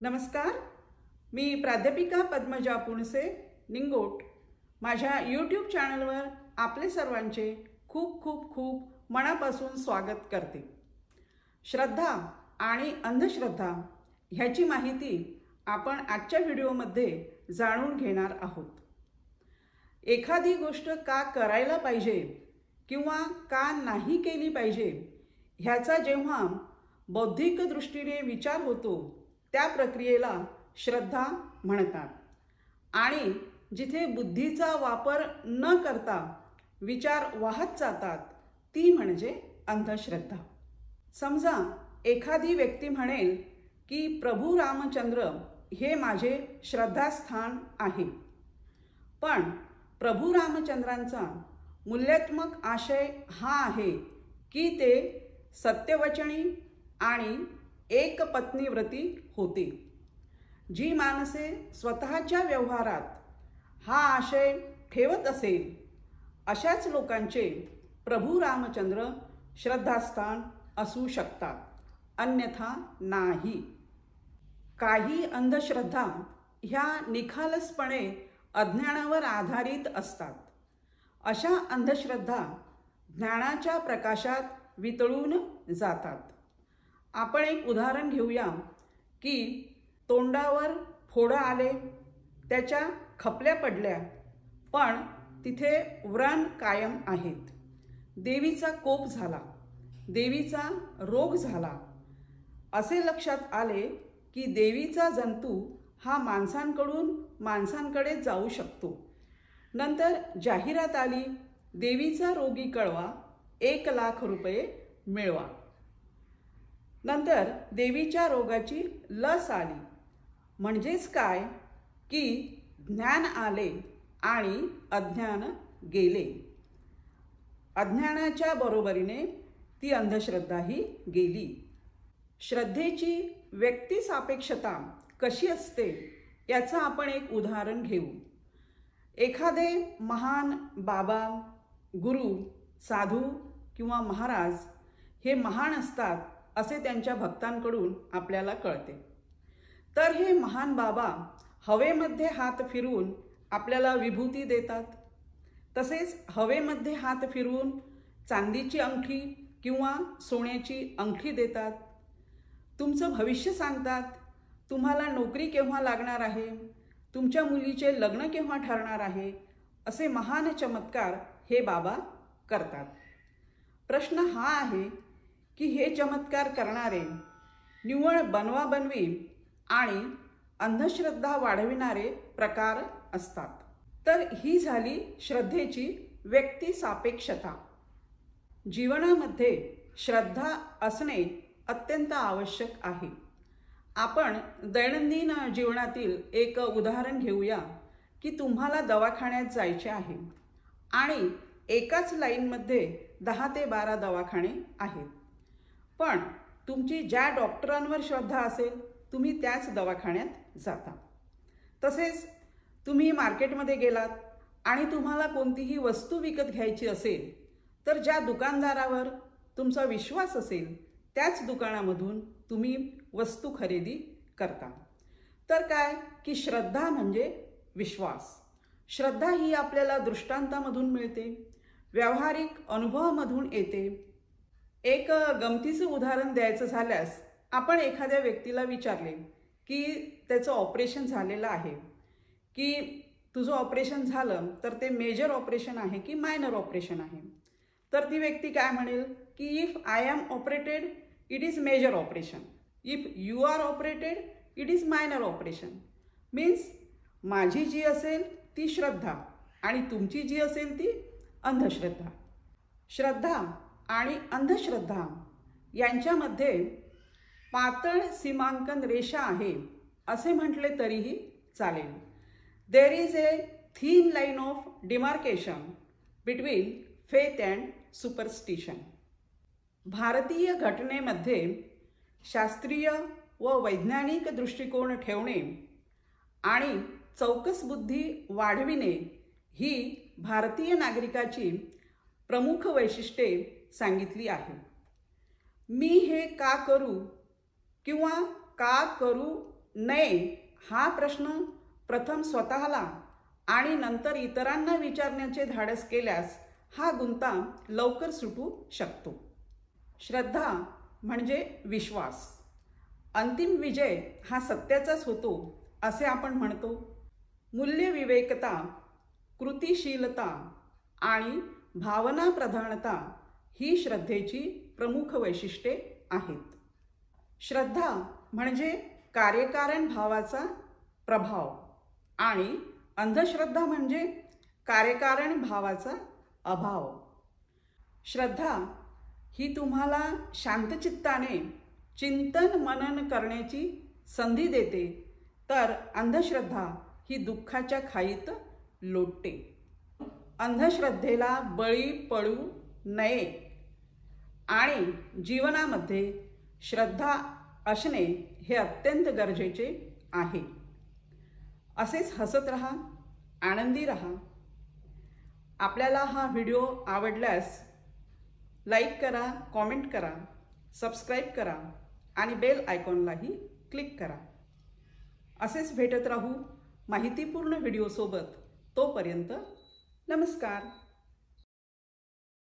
नमस्कार, मी प्राध्यापिका पद्मजा पुणसे निंगोट माझ्या यूट्यूब चॅनलवर आपले सर्वांचे खूप खूप खूप मनापासून स्वागत करते। श्रद्धा आणि अंधश्रद्धा ह्याची माहिती आपण आजच्या व्हिडिओमध्ये जाणून घेणार आहोत। एखादी गोष्ट का करायला पाहिजे किंवा का नाही केली पाहिजे ह्याचा जेव्हा बौद्धिक दृष्टीने विचार होतो त्या प्रक्रियेला श्रद्धा म्हणतात। आणि जिथे बुद्धीचा वापर न करता विचार वाहत जातात ती म्हणजे अंधश्रद्धा। समजा एखादी व्यक्ती म्हणेल की प्रभू रामचंद्र हे माझे श्रद्धास्थान आहे, पण प्रभू रामचंद्रांचा मूल्यात्मक आशय हा आहे की ते सत्यवचनी आणि एक पत्नीव्रती होते। जी माणसे स्वतःच्या व्यवहारात हा आशय ठेवत असेल अशाच लोकांचे प्रभू रामचंद्र श्रद्धास्थान असू शकतात, अन्यथा नाही। काही अंधश्रद्धा ह्या निखालसपणे अज्ञानावर आधारित असतात। अशा अंधश्रद्धा ज्ञानाच्या प्रकाशात वितळून जातात। आपण एक उदाहरण घेऊया की तोंडावर फोड आले, त्याच्या खपल्या पडल्या, पण तिथे व्रण कायम आहेत। देवीचा कोप झाला, देवीचा रोग झाला, असे लक्षात आले की देवीचा जंतू हा माणसांकडून माणसांकडे जाऊ शकतो। नंतर जाहिरात आली, देवीचा रोगी कळवा, 1,00,000 रुपये मिळवा। नंतर देवीच्या रोगाची लस आली, म्हणजेच काय की ज्ञान आले आणि अज्ञान गेले। अज्ञानाच्या बरोबरीने ती अंधश्रद्धाही गेली। श्रद्धेची व्यक्तिसापेक्षता कशी असते याचं आपण एक उदाहरण घेऊ। एखादे महान बाबा, गुरु, साधू किंवा महाराज हे महान असतात असे त्यांच्या भक्तांकडून आपल्याला कळते। तर हे महान बाबा हवेमध्ये हात फिरवून आपल्याला विभूती देतात, तसेच हवेमध्ये हात फिरवून चांदीची अंगठी किंवा सोन्याची अंगठी देतात। तुमचं भविष्य सांगतात, तुम्हाला नोकरी केव्हा लागणार आहे, तुमच्या मुलीचे लग्न केव्हा ठरणार आहे, असे महान चमत्कार हे बाबा करतात। प्रश्न हा आहे की हे चमत्कार करणारे निव्वळ बनवाबनवी आणि अंधश्रद्धा वाढविणारे प्रकार असतात। तर ही झाली श्रद्धेची व्यक्तिसापेक्षता। जीवनामध्ये श्रद्धा असणे अत्यंत आवश्यक आहे। आपण दैनंदिन जीवनातील एक उदाहरण घेऊया की तुम्हाला दवाखान्यात जायचे आहे आणि एकाच लाईनमध्ये 10 ते 12 दवाखाने आहेत, पण तुमची ज्या डॉक्टरांवर श्रद्धा असेल तुम्ही त्याच दवाखान्यात जाता। तसेच तुम्ही मार्केटमध्ये गेलात आणि तुम्हाला कोणतीही वस्तू विकत घ्यायची असेल तर ज्या दुकानदारावर तुमचा विश्वास असेल त्याच दुकानामधून तुम्ही वस्तू खरेदी करता। तर काय की श्रद्धा म्हणजे विश्वास। श्रद्धा ही आपल्याला दृष्टांतामधून मिळते, व्यावहारिक अनुभवामधून येते। एक गमतीचं उदाहरण द्यायचं झाल्यास आपण एखाद्या व्यक्तीला विचारले की त्याचं ऑपरेशन झालेलं आहे, की तुझं ऑपरेशन झालं तर ते मेजर ऑपरेशन आहे की मायनर ऑपरेशन आहे, तर ती व्यक्ती काय म्हणेल की if I am operated it is major operation, if you are operated it is minor operation. Means माझी जी असेल ती श्रद्धा आणि तुमची जी असेल ती अंधश्रद्धा। श्रद्धा आणि अंधश्रद्धा यांच्यामध्ये पातळ सीमांकन रेषा आहे असे म्हटले तरीही चालेल। There is a thin line of demarcation between faith and superstition. भारतीय घटनेमध्ये शास्त्रीय व वैज्ञानिक दृष्टिकोन ठेवणे आणि चौकस बुद्धी वाढविणे ही भारतीय नागरिकाची प्रमुख वैशिष्ट्ये सांगितली आहेत। मी हे का करू किंवा का करू नये हा प्रश्न प्रथम स्वतःला आणि नंतर इतरांना विचारण्याचे धाडस केल्यास हा गुंता लवकर सुटू शकतो. श्रद्धा म्हणजे विश्वास. अंतिम विजय हा सत्याचाच होतो असे आपण म्हणतो. मूल्यविवेकता, कृतिशीलता आणि भावना प्रधानता ही श्रद्धेची प्रमुख वैशिष्ट्ये आहेत. श्रद्धा म्हणजे कार्यकारण भावाचा प्रभाव आणि अंधश्रद्धा म्हणजे कार्यकारण भावाचा अभाव. श्रद्धा ही तुम्हाला शांतचित्ताने चिंतन मनन करण्याची संधी देते, तर अंधश्रद्धा ही दुःखाच्या खाईत लोटते. अंधश्रद्धेला बळी पडू नये आणि जीवनामध्ये श्रद्धा असणे हे अत्यंत गरजेचे आहे. असेच हसत रहा, आनंदी रहा. आपल्याला हा व्हिडिओ आवडल्यास लाईक करा, कॉमेंट करा, सबस्क्राईब करा आणि बेल आयकॉनलाही क्लिक करा. असेच भेटत राहू माहितीपूर्ण व्हिडिओसोबत. तोपर्यंत नमस्कार.